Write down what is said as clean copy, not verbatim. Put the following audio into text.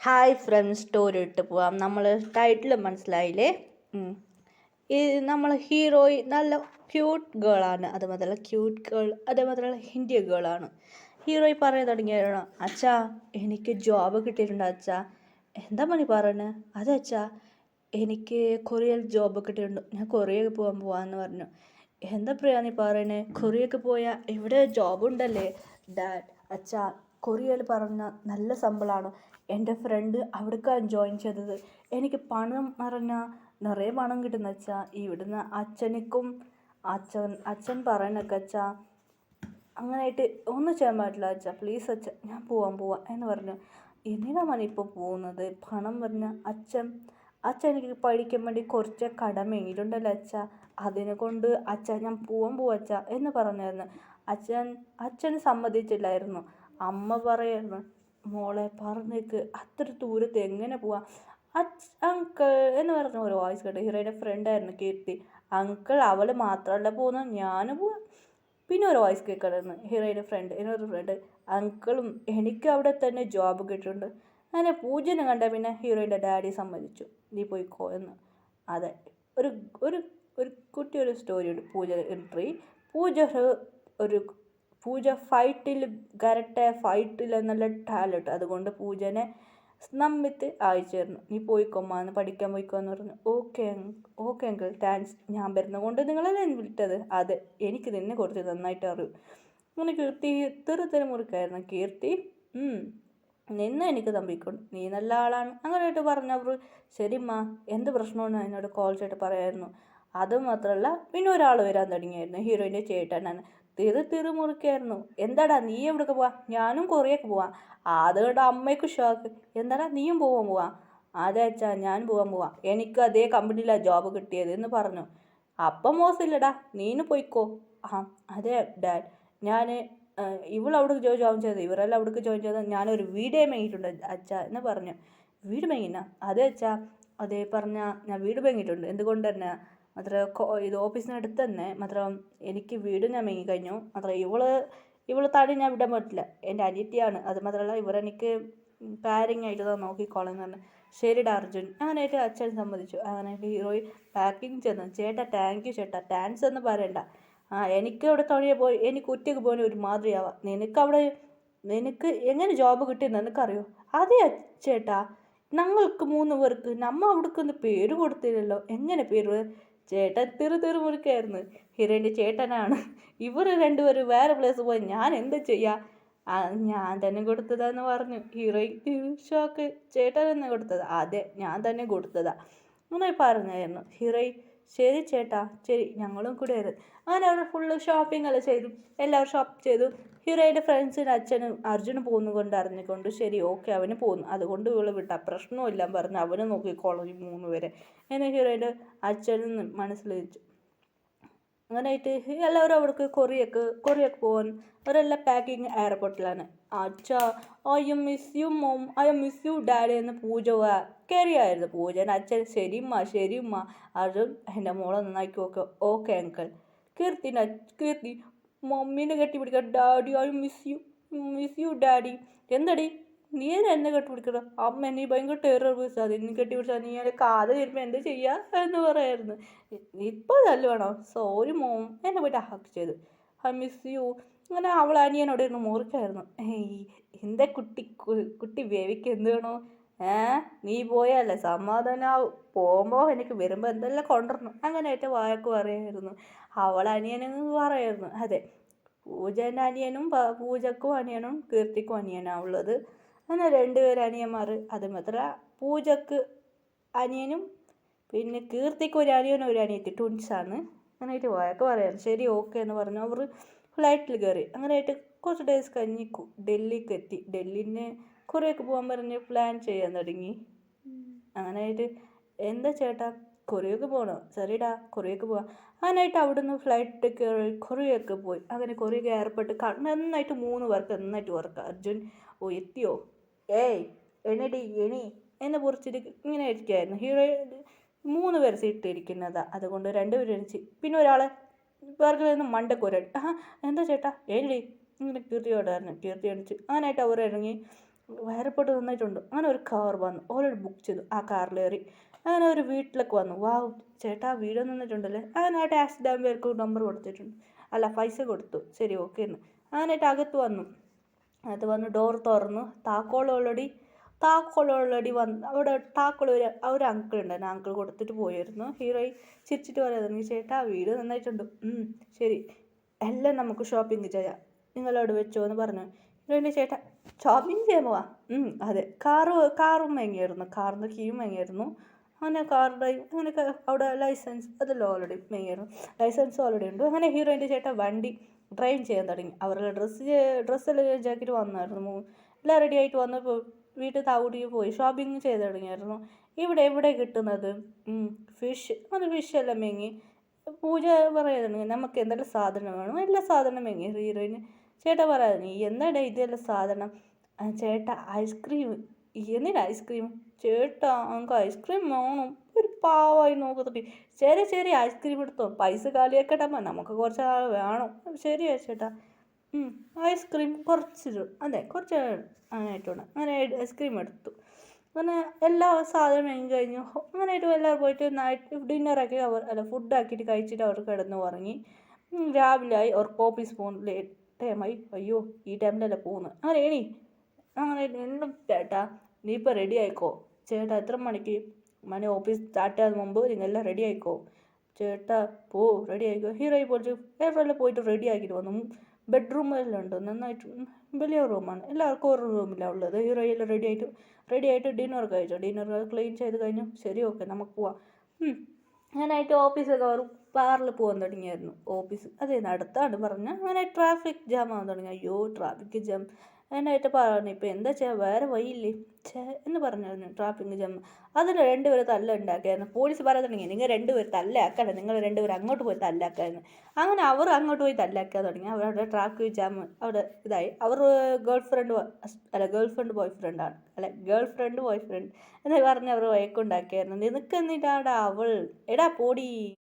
Hi friends, story ഇട്ട് പോവാം. നമ്മൾ ടൈറ്റിൽ മനസ്സിലായില്ലേ? ഉം. ഈ നമ്മൾ ഹീറോയി നല്ല ക്യൂട്ട് ഗേളാണ്. അതുമാത്രമല്ല ക്യൂട്ട് ഗേൾ, അതേമാത്രമല്ല ഹിന്ദി ഗേളാണ്. ഹീറോയി പറയാൻ തുടങ്ങിയാണോ, അച്ഛാ എനിക്ക് ജോബ് കിട്ടിയിട്ടുണ്ട് അച്ഛാ. എന്താ മണി പറയുന്നത്? അതെ അച്ഛാ, എനിക്ക് കൊറിയയിൽ ജോബ് കിട്ടിയിട്ടുണ്ട്, ഞാൻ കൊറിയയിൽ പോകാമെന്ന് പറഞ്ഞു. എന്താ പ്രിയ നീ പറയണേ? കൊറിയക്ക് പോയാൽ ഇവിടെ ജോബ് ഉണ്ടല്ലേ ഡാഡ്? അച്ഛാ, കൊറിയയിൽ പറഞ്ഞ നല്ല ശമ്പളമാണ്. എൻ്റെ ഫ്രണ്ട് അവിടേക്കാണ് ജോയിൻ ചെയ്തത്. എനിക്ക് പണം പറഞ്ഞാൽ നിറയെ പണം കിട്ടുന്ന അച്ഛാ. ഇവിടുന്ന് അച്ഛൻ പറയണൊക്കെ അച്ഛാ, അങ്ങനെയായിട്ട് ഒന്നും ചെയ്യാൻ പറ്റില്ല അച്ഛാ, പ്ലീസ് അച്ഛാ, ഞാൻ പോവാം എന്ന് പറഞ്ഞു. എന്തിനാ മണി ഇപ്പോൾ പോകുന്നത്? പണം പറഞ്ഞ അച്ഛൻ എനിക്ക് പഠിക്കാൻ വേണ്ടി കുറച്ച് കടമയിലുണ്ടല്ലോ അച്ഛാ, അതിനെ കൊണ്ട് അച്ഛാ ഞാൻ പോവാ അച്ഛാ എന്ന് പറഞ്ഞായിരുന്നു. അച്ഛന് സമ്മതിച്ചില്ലായിരുന്നു. അമ്മ പറയായിരുന്നു, മോളെ പറഞ്ഞേക്ക്, അത്ര ദൂരത്ത് എങ്ങനെ പോവാം? അങ്കിൾ എന്ന് പറഞ്ഞ ഒരു വോയിസ് കേട്ടു. ഹീറോയുടെ ഫ്രണ്ടായിരുന്നു കീർത്തി. അങ്കിൾ അവൾ മാത്രമല്ല പോകുന്നത്, ഞാനും പോവാം. പിന്നെ ഒരു വോയിസ് കേൾക്കണമെന്ന് ഹീറോയുടെ എന്നൊരു ഫ്രണ്ട്, അങ്കിളും എനിക്ക് അവിടെ തന്നെ ജോബ് കിട്ടിയിട്ടുണ്ട്. അങ്ങനെ പൂജനെ കണ്ട പിന്നെ ഹീറോയുടെ ഡാഡി സമ്മതിച്ചു, നീ പോയിക്കോ എന്ന്. അതെ, ഒരു ഒരു ഒരു കുട്ടി ഒരു സ്റ്റോറിയുണ്ട്. പൂജ എൻട്രി. പൂജ ഒരു പൂജ ഫൈറ്റിൽ നല്ല ടാലൻറ്റ്. അതുകൊണ്ട് പൂജനെ നമ്മിത്ത് അയച്ചിരുന്നു, നീ പോയിക്കോമ്മ എന്ന്, പഠിക്കാൻ പോയിക്കോ എന്ന് പറഞ്ഞു. Okay uncle, thanks. ഞാൻ വരുന്നത് കൊണ്ട് നിങ്ങളല്ലേ വിളിച്ചത്? അതെ, എനിക്ക് നിന്നെ കുറച്ച് നന്നായിട്ട് അറിയും. അങ്ങനെ കീർത്തി തെറു മുറിക്കായിരുന്നു. കീർത്തി നിന്നെ എനിക്ക് തമ്പിക്കൊണ്ട്, നീ നല്ല ആളാണ് അങ്ങനെയായിട്ട് പറഞ്ഞവർ. ശരിമ്മ, എന്ത് പ്രശ്നമാണ് എന്നോട് കോൾ ചെയ്തിട്ട് പറയായിരുന്നു. അതുമാത്രമല്ല പിന്നെ ഒരാൾ വരാൻ തുടങ്ങിയായിരുന്നു. ഹീറോയിൻ്റെ ചേട്ടനാണ്. മുറിക്കായിരുന്നു. എന്താടാ നീ എവിടേക്ക് പോവാ? ഞാനും കൊറിയക്ക് പോവാം. അതുകൊണ്ട് അമ്മയ്ക്ക് ഷോക്ക്. എന്താടാ നീയും പോവാ? അതെ അച്ഛാ, ഞാൻ പോവാ. എനിക്ക് അതേ കമ്പനിയിലാണ് ജോബ് കിട്ടിയത് എന്ന് പറഞ്ഞു. അപ്പം മോശമില്ലടാ, നീന് പോയിക്കോ. അതെ ഡാഡ്, ഞാൻ ഇവളവിടേക്ക് ജോയിൻ ചെയ്തത്, ഇവരെല്ലാം അവിടേക്ക് ജോയിൻ ചെയ്തത് ഞാനൊരു വീഡിയോ മേങ്ങിയിട്ടുണ്ട് അച്ഛാ എന്ന് പറഞ്ഞു. വീട് മേങ്ങിനാ? അതെ അച്ഛാ, അതേ ഞാൻ വീട് മേങ്ങിയിട്ടുണ്ട്. എന്തുകൊണ്ട് തന്നെ ഇത് ഓഫീസിനടുത്ത് തന്നെ മാത്രം എനിക്ക് വീട് ഞാൻ മേങ്ങി കഴിഞ്ഞു. മാത്രം ഇവള് താടി ഞാൻ വിടാൻ പറ്റില്ല, എൻ്റെ അനിയത്തിയാണ്. അത് മാത്രമല്ല ഇവരെനിക്ക് പാരിങ് ആയിട്ട് നോക്കിക്കോളാം എന്ന് പറഞ്ഞു. ശരിടാ അർജുൻ. അങ്ങനെയായിട്ട് അച്ഛൻ സമ്മതിച്ചു. അങ്ങനെ ഹീറോയിൻ പാക്കിങ് ചെന്നു. ചേട്ടാ താങ്ക് യു ചേട്ടാ, താങ്ക്സ് എന്ന് പറയണ്ട. എനിക്ക് അവിടെ തൊഴിയെ പോയി എനിക്ക് ഒറ്റയ്ക്ക് പോകാൻ ഒരു മാതിരിയാവാം. നിനക്ക് എങ്ങനെ ജോബ് കിട്ടിയെന്ന് നിനക്കറിയോ? അതെ ചേട്ടാ, ഞങ്ങൾക്ക് 3 പേർക്ക് നമ്മ അവിടേക്കൊന്ന് പേര് കൊടുത്തില്ലല്ലോ. എങ്ങനെ പേര്? ചേട്ടൻ മുറിക്കായിരുന്നു. ഹീറോയിൻ്റെ ചേട്ടനാണ്. ഇവർ രണ്ടുപേരും വേറെ പ്ലേസ് പോയി, ഞാൻ എന്താ ചെയ്യാ? ഞാൻ തന്നെ കൊടുത്തതാന്ന് പറഞ്ഞു. ഹീറോയ്ക്ക് ഷോക്ക്. ചേട്ടൻ തന്നെ കൊടുത്തതാ? അതെ, ഞാൻ തന്നെ കൊടുത്തതാ അങ്ങനെ പറഞ്ഞായിരുന്നു. ഹീറോയി ശരി ചേട്ടാ, ശരി, ഞങ്ങളും കൂടെ ആയിരുന്നു. അങ്ങനെ അവർ ഫുള്ള് ഷോപ്പിംഗ് എല്ലാം ചെയ്തു. എല്ലാവരും ഷോപ്പ് ചെയ്തു. ഹീറോയുടെ ഫ്രണ്ട്സിന് അച്ഛനും അർജുന് പോകുന്നു അറിഞ്ഞുകൊണ്ട് ശരി ഓക്കെ അവന് പോകുന്നു, അതുകൊണ്ട് ഇവള് വിട്ട പ്രശ്നമില്ല പറഞ്ഞ് അവന് നോക്കിക്കോളും ഈ 3 പേരെ എന്ന് ഹീറോയുടെ അച്ഛനും മനസ്സിൽ വെച്ചു. അങ്ങനെയായിട്ട് എല്ലാവരും അവിടേക്ക് കൊറിയക്ക് പോകാൻ അവരെല്ലാം പാക്കിങ് എയർപോർട്ടിലാണ്. അച്ഛാ, I miss you mom, I miss you daddy എന്ന് പൂജ കയറിയായിരുന്നു. പൂജൻ്റെ അച്ഛൻ ശരിമ്മ അർജുൻ എൻ്റെ മോളെ നന്നാക്കി ഓക്കെ അങ്കിൾ. കീർത്തി മമ്മീനെ കെട്ടിപ്പിടിക്കുക. Daddy I miss you daddy. എന്തടി നീ എന്നെ കെട്ടിപ്പിടിക്കണം? അമ്മ നീ ഭയങ്കര ടെറർ പിടിച്ചാൽ നീ കെട്ടിപ്പിടിച്ചാൽ നീ എൻ്റെ കാത് തീരുമ്പോൾ എന്താ ചെയ്യുക എന്ന് പറയായിരുന്നു. ഇപ്പോൾ തല്ലുവാണോ? സോറി മോം എന്നെ പോയിട്ട് ഹക്ക് ചെയ്തു. I miss U. അങ്ങനെ അവൾ അനിയനോട് ഇരുന്ന് മുറിക്കായിരുന്നു. എൻ്റെ കുട്ടി വേവിക്ക് എന്ത് വേണോ? നീ പോയല്ലേ സമാധാനാവും, പോകുമ്പോൾ എനിക്ക് വരുമ്പോൾ എന്തെല്ലാം കൊണ്ടുവരണം അങ്ങനെയായിട്ട് വായക്ക് പറയായിരുന്നു. അവൾ അനിയനെന്ന് പറയായിരുന്നു. അതെ, പൂജൻ്റെ അനിയനും പൂജക്കും അനിയനും കീർത്തിക്കും അനിയനാണ് ഉള്ളത്. അങ്ങനെ 2 പേര് അനിയന്മാർ. അത് മാത്രമല്ല പൂജക്ക് അനിയനും പിന്നെ കീർത്തിക്ക് ഒരു അനിയനും ഒരു അനിയത്തി, ട്വിൻസാണ്. അങ്ങനെയായിട്ട് വായക്ക് പറയാറ്. ശരി ഓക്കെ എന്ന് പറഞ്ഞു അവർ ഫ്ലൈറ്റിൽ കയറി. അങ്ങനെയായിട്ട് കുറച്ച് ഡേയ്സ് കഴിഞ്ഞ് ഡൽഹിക്ക് എത്തി. ഡൽഹിന് കൊറിയക്ക് പോകാൻ പറഞ്ഞ് പ്ലാൻ ചെയ്യാൻ തുടങ്ങി. അങ്ങനെയായിട്ട് എന്താ ചേട്ടാ കൊറിയക്ക് പോകണോ? ശരിടാ കൊറിയക്ക് പോവാം. അങ്ങനെയായിട്ട് അവിടുന്ന് ഫ്ലൈറ്റ് കയറി കൊറിയക്ക് പോയി. അങ്ങനെ കൊറിയക്ക് എയർപോർട്ട് നന്നായിട്ട് 3 പേർക്ക് നന്നായിട്ട് വർക്ക്. അർജുൻ എത്തിയോ? എണി എന്നെ കുറിച്ചിട്ട് ഇങ്ങനെ ഇരിക്കുകയായിരുന്നു. ഹീറോ 3 പേർ സീറ്റ് ഇരിക്കുന്നതാ, അതുകൊണ്ട് 2 പേര് എണിച്ച് പിന്നെ ഒരാളെ പേർക്ക് നിന്ന് മണ്ടക്കൊരടി. എന്താ ചേട്ടാ എണി ഇങ്ങനെ കീർത്തിയോടായിരുന്നു. കീർത്തി എണിച്ച്. അങ്ങനെയായിട്ട് അവർ ഇറങ്ങി എയർപോർട്ട് നന്നായിട്ടുണ്ട്. അങ്ങനെ ഒരു കാർ വന്നു, ഓൾറെഡി ബുക്ക് ചെയ്തു. ആ കാറിലേറി അങ്ങനെ ഒരു വീട്ടിലേക്ക് വന്നു. വാവ് ചേട്ടാ വീട് നിന്നിട്ടുണ്ടല്ലേ. അങ്ങനെ ആ ടാക്സി ഡ്രൈവർക്ക് നമ്പർ കൊടുത്തിട്ടുണ്ട്, അല്ല പൈസ കൊടുത്തു. ശരി ഓക്കെ എന്ന് അങ്ങനെയായിട്ട് അകത്ത് വന്നു. അത് വന്ന് ഡോർ തുറന്നു. താക്കോൾ ഓൾറെഡി വന്ന് അവിടെ താക്കോൾ ഒരു അങ്കിൾ ഉണ്ടായിരുന്നു. അങ്കിൾ കൊടുത്തിട്ട് പോയിരുന്നു. ഹീറോയി ചിരിച്ചിട്ട് പറയായിരുന്നു, ചേട്ടാ വീട് നന്നായിട്ടുണ്ട്. ശരി എല്ലാം നമുക്ക് ഷോപ്പിംഗ് ചെയ്യാം, നിങ്ങളോട് വെച്ചോ എന്ന് പറഞ്ഞു. ഹീറോയിൻ്റെ ചേട്ടാ ഷോപ്പിംഗ് ചെയ്യാൻ പോവാ. അതെ കാറും വാങ്ങിയായിരുന്നു, കാറിൻ്റെ കീയും വാങ്ങിയായിരുന്നു. അങ്ങനെ കാർ ഡ്രൈവ് അങ്ങനെ അവിടെ ലൈസൻസ് അതെല്ലാം ഓൾറെഡി വാങ്ങിയായിരുന്നു, ലൈസൻസ് ഓൾറെഡി ഉണ്ട്. അങ്ങനെ ഹീറോയിൻ്റെ ചേട്ടാ വണ്ടി ഡ്രൈവ് ചെയ്യാൻ തുടങ്ങി. അവരുടെ ഡ്രസ്സെല്ലാം ചേഞ്ചാക്കിയിട്ട് വന്നായിരുന്നു. എല്ലാം റെഡി ആയിട്ട് വന്നപ്പോൾ വീട്ടിൽ താവൂട്ടിക്ക് പോയി ഷോപ്പിംഗ് ചെയ്ത് തുടങ്ങിയായിരുന്നു. എവിടെ കിട്ടുന്നത് ഫിഷ്, അത് ഫിഷെല്ലാം വാങ്ങി. പൂജ പറയായിരുന്നു നമുക്ക് എന്തെല്ലാം സാധനം വേണം, എല്ലാ സാധനം വാങ്ങി. ഹീറോയിന് ചേട്ടാ പറയായിരുന്നു, എന്താടാ ഇതെല്ലാം സാധനം. ചേട്ടാ ഐസ്ക്രീം. എന്തിനാ ഐസ്ക്രീം? ചേട്ടാ നമുക്ക് ഐസ്ക്രീം വേണം. ഒരു പാവമായി നോക്കത്തിട്ട് ചെറിയ ഐസ്ക്രീം എടുത്തോ, പൈസ കാലിയാക്കട്ടമ്മ, നമുക്ക് കുറച്ച് നാൾ വേണം. ശരിയാ ചേട്ടാ. ഐസ്ക്രീം കുറച്ച് അങ്ങനെയായിട്ടുണ്ട്. അങ്ങനെ ഐസ്ക്രീം എടുത്തു. അങ്ങനെ എല്ലാ സാധനവും വാങ്ങി കഴിഞ്ഞു. അങ്ങനെയായിട്ട് എല്ലാവരും പോയിട്ട് നൈറ്റ് ഡിന്നറാക്കി ഫുഡ് ആക്കിയിട്ട് കഴിച്ചിട്ട് അവർ കിടന്നു ഉറങ്ങി. രാവിലെ ആയി. അവർക്ക് ഓഫീസ് പോകുന്നു. ലേറ്റ് ടൈമായി. അയ്യോ ഈ ടൈമിലല്ലേ പോകുന്നത്. അങ്ങനെ എന്നും ചേട്ടാ നീ ഇപ്പോൾ റെഡി ആയിക്കോ. ചേട്ടാ എത്ര മണിക്ക്? ഓഫീസ് സ്റ്റാർട്ട് ചെയ്യാൻ മുമ്പ് നിങ്ങളെല്ലാം റെഡി ആയിക്കോ. ചേട്ടാ റെഡി ആയിക്കോ. ഹീറോയി പോയിട്ട് എവിടെയെല്ലാം പോയിട്ട് റെഡി ആക്കിയിട്ട് വന്നു. ബെഡ്റൂമെല്ലാം ഉണ്ട്, നന്നായിട്ട് വലിയ റൂമാണ്. എല്ലാവർക്കും ഒരു റൂമിലാണ് ഉള്ളത്. ഹീറോയെല്ലാം റെഡി ആയിട്ട് ഡിന്നർ കഴിച്ചു. ഡിന്നർ ക്ലീൻ ചെയ്ത് കഴിഞ്ഞു. ശരി ഓക്കെ നമുക്ക് പോവാം. ഞാനായിട്ട് ഓഫീസൊക്കെ അവർ കാറിൽ പോകാൻ തുടങ്ങിയായിരുന്നു. ഓഫീസ് അടുത്താണ് പറഞ്ഞാൽ അങ്ങനെ ട്രാഫിക് ജാം ആവാൻ തുടങ്ങി. അയ്യോ ട്രാഫിക് ജാം എന്നായിട്ട് പറഞ്ഞു. ഇപ്പോൾ എന്താ ചെയ്യാൻ, വേറെ വഴിയില്ലേ എന്ന് പറഞ്ഞായിരുന്നു. ട്രാഫിക് ജാം അതിൽ രണ്ടുപേരും തല്ലുണ്ടാക്കിയായിരുന്നു. പോലീസ് പറയാൻ തുടങ്ങി, നിങ്ങൾ രണ്ടുപേർ തല്ലാക്കണ്ട, നിങ്ങൾ രണ്ടുപേരും അങ്ങോട്ട് പോയി തല്ലാക്കായിരുന്നു. അങ്ങനെ അവർ അങ്ങോട്ട് പോയി തല്ലാക്കാൻ തുടങ്ങി. അവരുടെ ട്രാഫിക് ജാം അവിടെ ഇതായി. അവർ ഗേൾ ഫ്രണ്ട് ബോയ് ഫ്രണ്ട് എന്ന് പറഞ്ഞ് അവർ വഴക്കുണ്ടാക്കിയായിരുന്നു. നിനക്ക് എന്നിട്ടാടാ അവൾ എടാ പോടി.